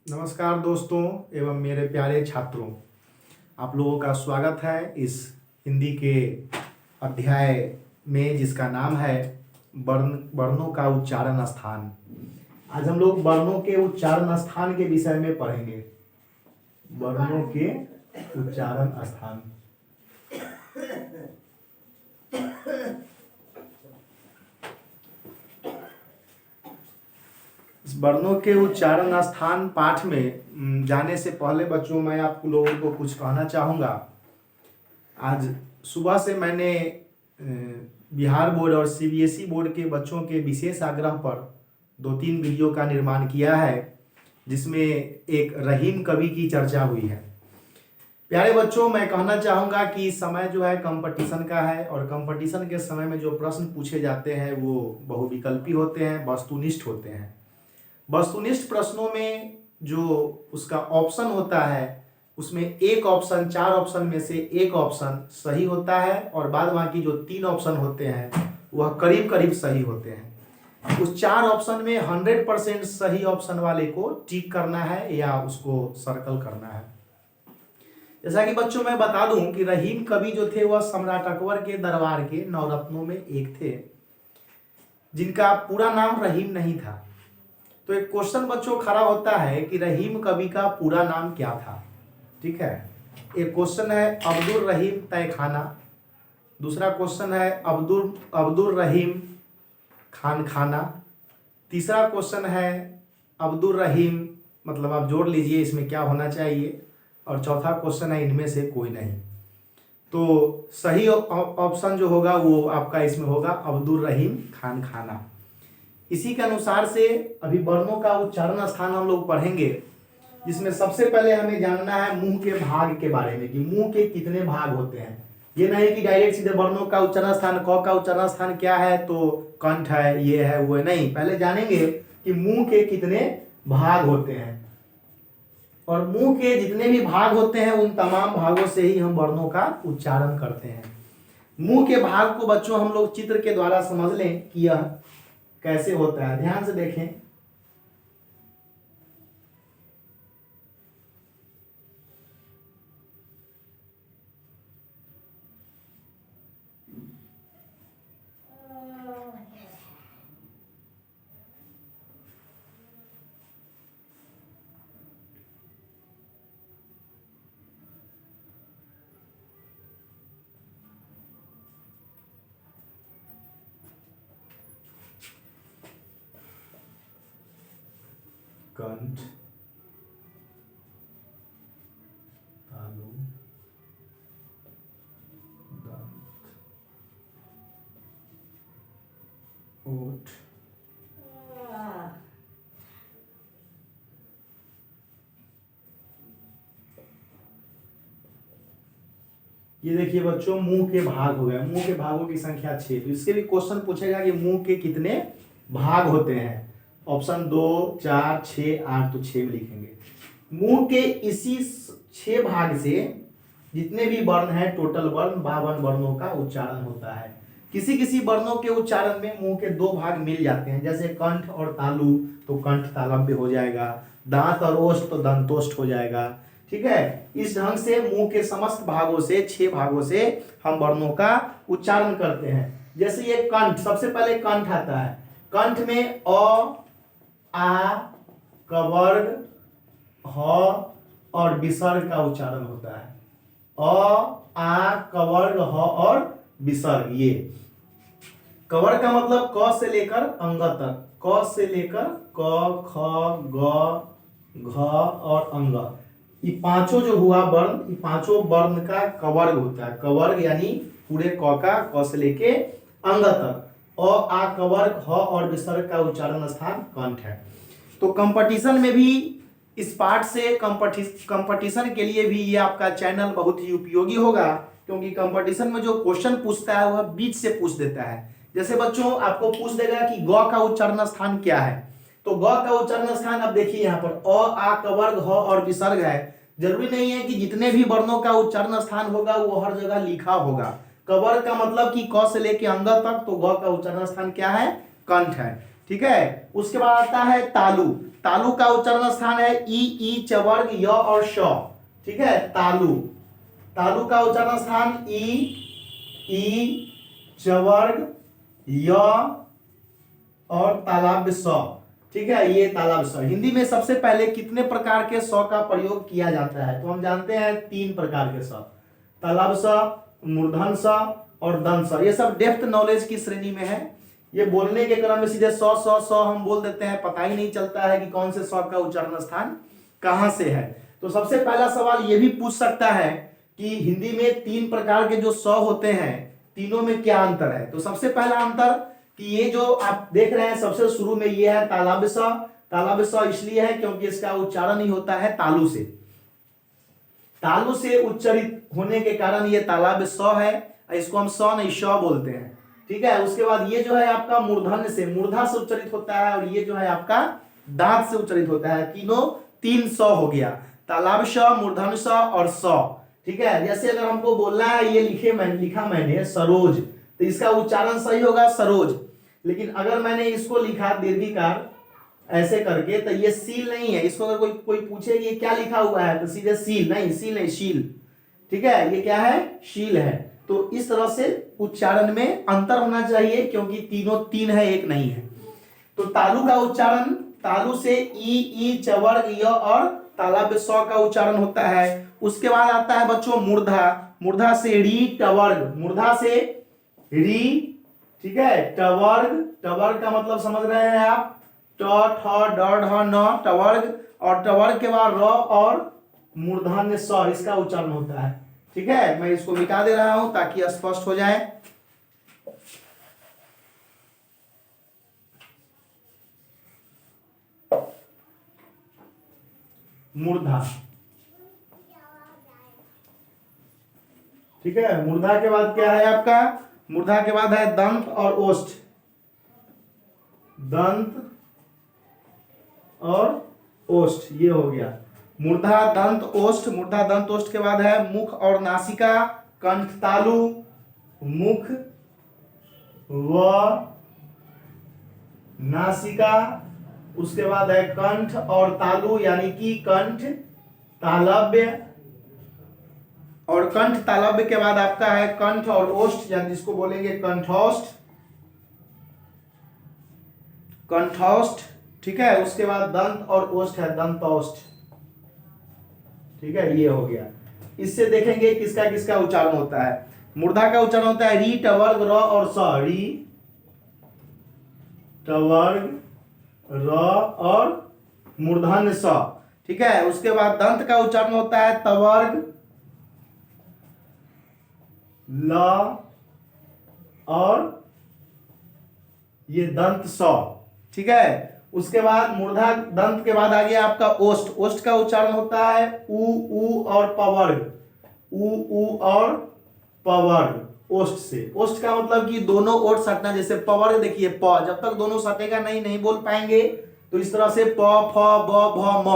नमस्कार दोस्तों एवं मेरे प्यारे छात्रों, आप लोगों का स्वागत है इस हिंदी के अध्याय में जिसका नाम है वर्णों का उच्चारण स्थान। आज हम लोग वर्णों के उच्चारण स्थान के विषय में पढ़ेंगे। वर्णों के उच्चारण स्थान। इस वर्णों के उच्चारण स्थान पाठ में जाने से पहले बच्चों मैं आप लोगों को कुछ कहना चाहूँगा। आज सुबह से मैंने बिहार बोर्ड और सीबीएसई बोर्ड के बच्चों के विशेष आग्रह पर 2-3 वीडियो का निर्माण किया है, जिसमें एक रहीम कवि की चर्चा हुई है। प्यारे बच्चों, मैं कहना चाहूँगा कि समय जो है कंपटीशन का है और कंपटीशन के समय में जो प्रश्न पूछे जाते हैं वो बहुविकल्पी होते हैं, वस्तुनिष्ठ होते हैं। वस्तुनिष्ठ प्रश्नों में जो उसका ऑप्शन होता है उसमें एक ऑप्शन 4 ऑप्शन में से एक ऑप्शन सही होता है और बाद बाकी जो 3 ऑप्शन होते हैं वह करीब करीब सही होते हैं। उस 4 ऑप्शन में 100% सही ऑप्शन वाले को टिक करना है या उसको सर्कल करना है। जैसा कि बच्चों मैं बता दूं कि रहीम कवि जो थे वह सम्राट अकबर के दरबार के नवरत्नों में एक थे, जिनका पूरा नाम रहीम नहीं था। तो एक क्वेश्चन बच्चों खड़ा होता है कि रहीम कवि का पूरा नाम क्या था। ठीक है, एक क्वेश्चन है अब्दुल रहीम तहखाना, दूसरा क्वेश्चन है अब्दुल रहीम खान खाना, तीसरा क्वेश्चन है अब्दुल रहीम, मतलब आप जोड़ लीजिए इसमें क्या होना चाहिए, और चौथा क्वेश्चन है इनमें से कोई नहीं। तो सही ऑप्शन जो होगा वो आपका इसमें होगा अब्दुल रहीम खान खाना। इसी के अनुसार से अभी वर्णों का उच्चारण स्थान हम लोग पढ़ेंगे, जिसमें सबसे पहले हमें जानना है मुंह के भाग के बारे में कि मुंह के कितने भाग होते हैं। ये नहीं कि डायरेक्ट सीधे वर्णों का उच्चारण स्थान, क का उच्चारण स्थान क्या है तो कंठ है, ये है वो है, नहीं, पहले जानेंगे कि मुंह के कितने भाग होते हैं और मुंह के जितने भी भाग होते हैं उन तमाम भागों से ही हम वर्णों का उच्चारण करते हैं। मुंह के भाग को बच्चों हम लोग चित्र के द्वारा समझ लें कि यह कैसे होता है। ध्यान से देखें, कंठ, तालु, दंत, ओठ, ये देखिए बच्चों मुंह के भाग हो गए। मुंह के भागों की संख्या 6। तो इसके भी क्वेश्चन पूछेगा कि मुंह के कितने भाग होते हैं। ऑप्शन 2, 4, 6, 8, तो 6 में लिखेंगे। मुंह के इसी 6 भाग से जितने भी वर्ण हैं, टोटल वर्ण 52 वर्णों का उच्चारण होता है। किसी किसी वर्णों के उच्चारण में मुंह के 2 भाग मिल जाते हैं, जैसे कंठ और तालु तो कंठ तालव्य हो जाएगा, दांत और ओष्ठ तो दंतोष्ठ हो जाएगा। ठीक है, इस ढंग से मुंह के समस्त भागों से 6 भागों से हम वर्णों का उच्चारण करते हैं। जैसे ये कंठ, सबसे पहले कंठ आता है। कंठ में अ, आ, कवर्ग, ह और विसर्ग का उच्चारण होता है। अ, आ, कवर्ग, ह और विसर्ग। ये कवर्ग का मतलब क से लेकर अंग तक, क से लेकर क, ख, ग, घ और अंग, ये पांचों जो हुआ वर्ण, ये पांचों वर्ण का कवर्ग होता है। कवर्ग यानी पूरे क का, क से लेके अंग तक, अ, आ, कवर्ग, ह और विसर्ग का उच्चारण स्थान कंठ है। तो कंपटीशन में भी इस पाठ से कंपटीशन के लिए भी ये आपका चैनल बहुत ही उपयोगी होगा, क्योंकि कंपटीशन में जो क्वेश्चन पूछता है वह बीच से पूछ देता है। जैसे बच्चों आपको पूछ देगा कि ग का उच्चारण स्थान क्या है, तो ग का उच्चारण स्थान अब देखिए यहाँ पर अ, आ, कवर्ग, ह और विसर्ग है। जरूरी नहीं है कि जितने भी वर्णों का उच्चारण स्थान होगा वो हर जगह लिखा होगा। कवर्ग का मतलब कि क से लेके अंग तक, तो ग का उच्चारण स्थान क्या है, कंठ है। ठीक है, उसके बाद आता है तालु। तालु का उच्चारण स्थान है ई च वर्ग य और श, ठीक है। तालु, तालु का उच्चारण स्थान ई च वर्ग य और तालाब स, ठीक है, ये तालाब स। हिंदी में सबसे पहले कितने प्रकार के स का प्रयोग किया जाता है? तो हम जानते हैं 3 प्रकार के स, तालाब स, मूर्धन स और दंत स। ये सब डेप्थ नॉलेज की श्रेणी में है। ये बोलने के क्रम में सीधे स हम बोल देते हैं, पता ही नहीं चलता है कि कौन से स का उच्चारण स्थान कहां से है। तो सबसे पहला सवाल ये भी पूछ सकता है कि हिंदी में 3 प्रकार के जो स होते हैं, तीनों में क्या अंतर है? तो सबसे पहला अंतर कि ये जो आप देख रहे हैं सबसे शुरू में ये है तालाब स। तालाब स इसलिए है क्योंकि इसका उच्चारण ही होता है तालु से, तालु से उच्चारित होने के कारण ये तालाब स है। इसको हम स नहीं श बोलते हैं, ठीक है। उसके बाद ये जो है आपका मूर्धन्य से, मूर्धा से उच्चारित होता है, और ये जो है आपका दांत से उच्चारित होता है। तीनों 3 स हो गया, तालाब स, मूर्धन्य स और स, ठीक है। जैसे अगर हमको बोलना है, ये लिखा मैंने सरोज, तो इसका उच्चारण सही होगा सरोज। लेकिन अगर मैंने इसको लिखा दीर्घिकार ऐसे करके, तो ये सील नहीं है। इसको अगर कोई पूछे कि ये क्या लिखा हुआ है, तो सीधे सील नहीं, सील नहीं, शील, ठीक है। ये क्या है? शील है। तो इस तरह से उच्चारण में अंतर होना चाहिए, क्योंकि तीनों 3 है, एक नहीं है। तो तालु का उच्चारण, तालु से ई च वर्ग य और तालाब स का उच्चारण होता है। उसके बाद आता है बच्चों मूर्धा, मूर्धा से री टवर्ग, मूर्धा से री, ठीक है, टवर्ग, टवर्ग का मतलब समझ रहे हैं आप, ट ठ ड ढ न, टवर्ग, और टवर्ग के बाद र और मूर्धन्य स, इसका उच्चारण होता है, ठीक है। मैं इसको मिटा दे रहा हूं ताकि स्पष्ट हो जाए। मूर्धा, ठीक है। मूर्धा के बाद क्या है आपका? मूर्धा के बाद है दंत और ओष्ठ, दंत और ओष्ठ, ये हो गया मूर्धा दंत ओष्ठ। मूर्धा दंत ओष्ठ के बाद है मुख और नासिका, कंठ तालु, मुख व नासिका। उसके बाद है कंठ और तालु, यानी कि कंठ तालव्य, और कंठ तालव्य के बाद आपका है कंठ और ओष्ठ, यानी जिसको बोलेंगे कंठोष्ठ, कंठोष्ठ, ठीक है। उसके बाद दंत और ओष्ठ है दंतोष्ठ, ठीक है, ये हो गया। इससे देखेंगे किसका किसका उच्चारण होता है। मूर्धा का उच्चारण होता है री टवर्ग र और स, री टवर्ग र और मूर्धन्य स, ठीक है। उसके बाद दंत का उच्चारण होता है तवर्ग ल और ये दंत स, ठीक है। उसके बाद मूर्धा दंत के बाद आ गया आपका ओष्ठ। ओष्ठ का उच्चारण होता है उ और पवर्ग, उ और पवर्ग, ओष्ठ से। ओष्ठ का मतलब कि दोनों ओठ सटना, जैसे पवर्ग देखिए प, जब तक दोनों सटेगा नहीं बोल पाएंगे। तो इस तरह से प फ ब भ म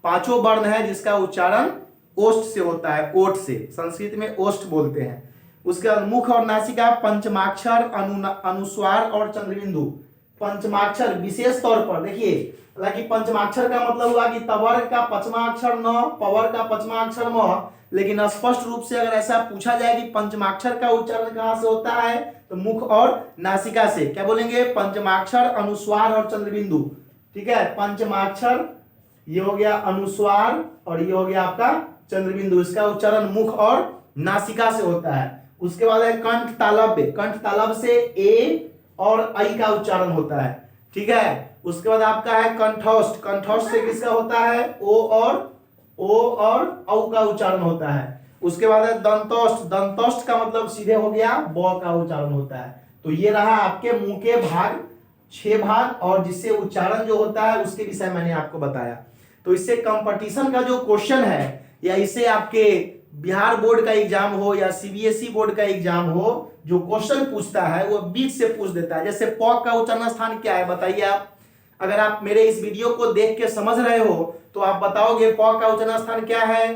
5 वर्ण है जिसका उच्चारण ओष्ठ से होता है, ओठ से, संस्कृत में ओष्ठ बोलते हैं। उसके बाद मुख और नासिका, पंचमाक्षर, अनुस्वार और चंद्रबिंदु। पंचमाक्षर विशेष तौर पर देखिए, हालांकि पंचमाक्षर का मतलब हुआ कि तवर्ग का 5वां अक्षर न, पवर्ग का 5वां अक्षर म, लेकिन स्पष्ट रूप से अगर ऐसा पूछा जाए कि पंचमाक्षर का उच्चारण कहां से होता है, तो मुख और नासिका से। क्या बोलेंगे? पंचमाक्षर, अनुस्वार और चंद्रबिंदु, ठीक है। पंचमाक्षर ये हो गया अनुस्वार, और ये हो गया आपका चंद्रबिंदु। इसका उच्चारण मुख और नासिका से होता है। उसके बाद है कंठ तालव्य, कंठ तालव्य से ए और आई का उच्चारण होता है, ठीक है। उसके बाद आपका है कंठोष्ठ, कंठोष्ठ से किसका होता है? ओ और औ का उच्चारण होता है। उसके बाद है दंतोष्ठ, दंतोष्ठ का मतलब सीधे हो गया ब का उच्चारण होता है। तो ये रहा आपके मुंह के भाग, 6 भाग, और जिससे उच्चारण जो होता है उसके विषय मैंने आपको बताया। तो इससे कंपटीशन का जो क्वेश्चन है, या इससे आपके बिहार बोर्ड का एग्जाम हो या सीबीएसई बोर्ड का एग्जाम हो, जो क्वेश्चन पूछता है वो बीच से पूछ देता है। जैसे प का उच्चारण स्थान क्या है बताइए आप? अगर आप मेरे इस वीडियो को देख के समझ रहे हो तो आप बताओगे प का उच्चारण स्थान क्या है?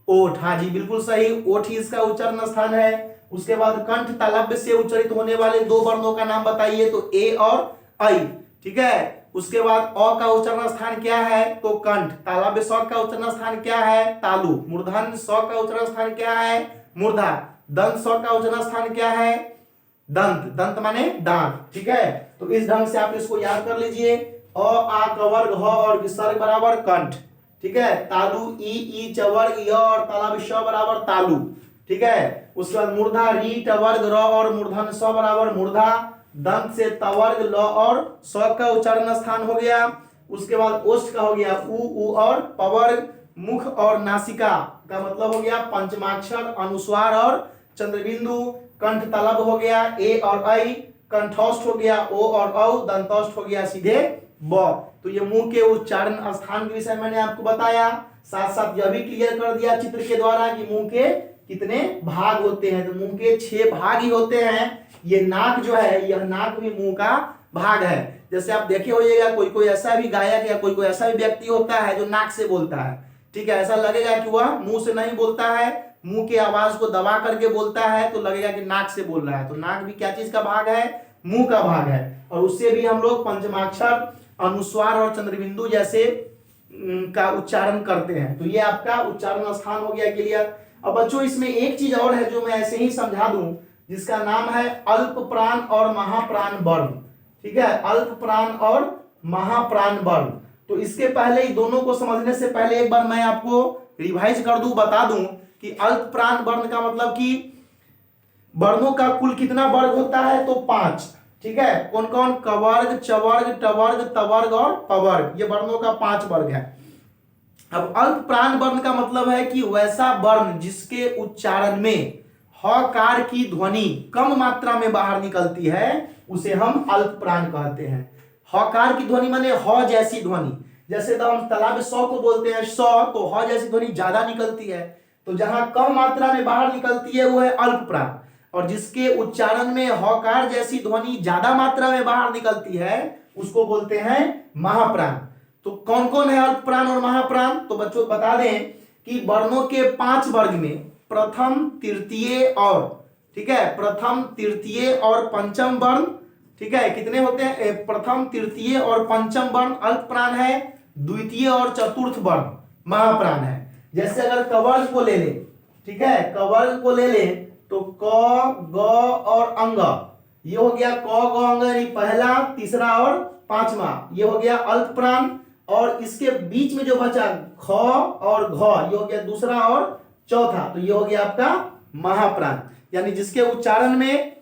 ओठ। हाँ जी, बिल्कुल सही, ओठ ही इसका उच्चारण स्थान है। उसके बाद कंठ तालव्य से उच्चारित होने वाले 2 वर्णों का नाम बताइए, तो ए और आई, ठीक है। उसके बाद अ का उच्चारण स्थान क्या है तो कंठ, तालव्य स का उच्चारण स्थान क्या है तालु, मूर्धन्य स का उच्चारण स्थान क्या है मूर्धा, दंत स का उच्चारण स्थान क्या है दंत, दंत माने दांत। ठीक है, तो इस ढंग से आप इसको याद कर लीजिए। अ आ क वर्ग ह और विसर्ग बराबर कंठ। ठीक है, तालु ई च वर्ग य और तालव्य श बराबर तालु। ठीक है, उसके बाद मूर्धा री ट वर्ग र और मूर्धन्य स बराबर मूर्धा, दंत से तवर्ग ल और स का उच्चारण स्थान हो गया। उसके बाद ओष्ठ का हो गया उ और पवर्ग, मुख और नासिका का मतलब हो गया पंचमाक्षर अनुस्वार और चंद्रबिंदु, कंठ तलब हो गया ए और ऐ, कंठोष्ठ हो गया ओ और औ, दंतोष्ठ हो गया सीधे ब। तो ये मुंह के उच्चारण स्थान के विषय मैंने आपको बताया, साथ साथ यह भी क्लियर कर दिया चित्र के द्वारा कि मुंह के कितने भाग होते हैं। तो मुंह के 6 भाग ही होते हैं। ये नाक जो है, यह नाक भी मुंह का भाग है। जैसे आप देखे होइएगा कोई कोई ऐसा भी गायक या कोई कोई ऐसा भी व्यक्ति होता है जो नाक से बोलता है। ठीक है, ऐसा लगेगा कि वह मुंह से नहीं बोलता है, मुंह के आवाज को दबा करके बोलता है, तो लगेगा कि नाक से बोल रहा है। तो नाक भी क्या चीज का भाग है, मुंह का भाग है, और उससे भी हम लोग पंचमाक्षर अनुस्वार और चंद्रबिंदु जैसे का उच्चारण करते हैं। तो ये आपका उच्चारण स्थान हो गया क्लियर। अब बच्चों इसमें एक चीज और है जो मैं ऐसे ही समझा दूं, जिसका नाम है अल्प प्राण और महाप्राण वर्ण। ठीक है, अल्प प्राण और महाप्राण वर्ण। तो इसके पहले ही दोनों को समझने से पहले एक बार मैं आपको रिवाइज कर दूं, बता दूं कि अल्प प्राण वर्ण का मतलब कि वर्णों का कुल कितना वर्ग होता है तो 5। ठीक है, कौन कौन, कवर्ग, चवर्ग, टवर्ग, तवर्ग और पवर्ग, ये वर्णों का 5 वर्ग है। अब अल्प प्राण वर्ण का मतलब है कि वैसा वर्ण जिसके उच्चारण में हकार की ध्वनि कम मात्रा में बाहर निकलती है, उसे हम अल्प प्राण कहते हैं। हकार की ध्वनि माने ह जैसी ध्वनि, जैसे तो हम तालव्य स को बोलते हैं स, तो ह जैसी ध्वनि ज्यादा निकलती है। तो जहां कम मात्रा में बाहर निकलती है वो है अल्प प्राण, और जिसके उच्चारण में हकार जैसी ध्वनि ज्यादा मात्रा में बाहर निकलती है उसको बोलते हैं महाप्राण। तो कौन कौन है अल्प प्राण और महाप्राण, तो बच्चों बता दें कि वर्णों के 5 वर्ग में प्रथम, तृतीय और, ठीक है, प्रथम, तृतीय और पंचम वर्ण, ठीक है, कितने होते हैं, प्रथम, तृतीय और पंचम वर्ण अल्प प्राण है, द्वितीय और चतुर्थ वर्ण महाप्राण है। जैसे अगर कवर्ग को ले ले, ठीक है, कवर्ग को ले ले तो क, ग और अंग, ये हो गया क, ग, अंग यानी पहला, तीसरा और पांचवा, ये हो गया अल्प प्राण। और इसके बीच में जो बचा ख और घ, ये हो गया दूसरा और चौथा, तो ये हो गया आपका महाप्राण। यानी जिसके उच्चारण में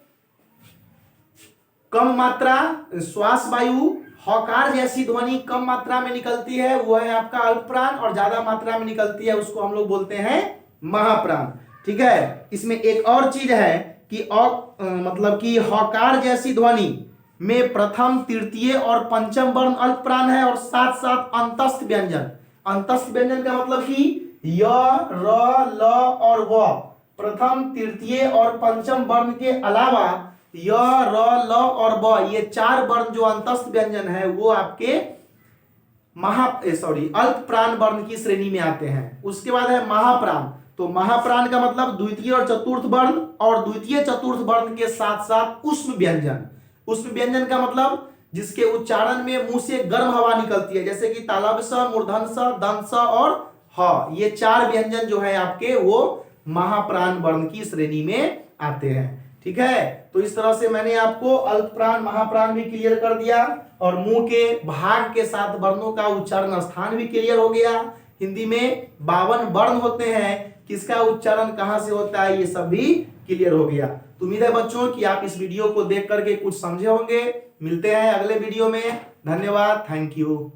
कम मात्रा श्वास वायु हकार जैसी ध्वनि कम मात्रा में निकलती है वो है आपका अल्प प्राण, और ज्यादा मात्रा में निकलती है उसको हम लोग बोलते हैं महाप्राण। ठीक है, इसमें एक और चीज है कि मतलब कि हकार जैसी ध्वनि में प्रथम, तृतीय और पंचम वर्ण अल्प प्राण है, और साथ साथ अंतस्थ व्यंजन, अंतस्थ व्यंजन का मतलब कि य, र, ल और व, प्रथम, तृतीय और पंचम वर्ण के अलावा य, र, ल और व, ये 4 वर्ण जो अंतस्थ व्यंजन है वो आपके अल्प प्राण वर्ण की श्रेणी में आते हैं। उसके बाद है महाप्राण। तो महाप्राण का मतलब द्वितीय और चतुर्थ वर्ण, और द्वितीय चतुर्थ वर्ण के साथ साथ उष्म व्यंजन। उष्म व्यंजन का मतलब जिसके उच्चारण में मुंह से गर्म हवा निकलती है, जैसे कि तालव्य स, मूर्धन्य स, दंत स और ह, ये 4 व्यंजन जो है आपके वो महाप्राण वर्ण की श्रेणी में आते हैं। ठीक है, तो इस तरह से मैंने आपको अल्प प्राण महाप्राण भी क्लियर कर दिया, और मुंह के भाग के साथ वर्णों का उच्चारण स्थान भी क्लियर हो गया। हिंदी में 52 वर्ण होते हैं, किसका उच्चारण कहां से होता है ये सब भी क्लियर हो गया। तो उम्मीद है बच्चों कि आप इस वीडियो को देख करके कुछ समझे होंगे। मिलते हैं अगले वीडियो में, धन्यवाद, थैंक यू।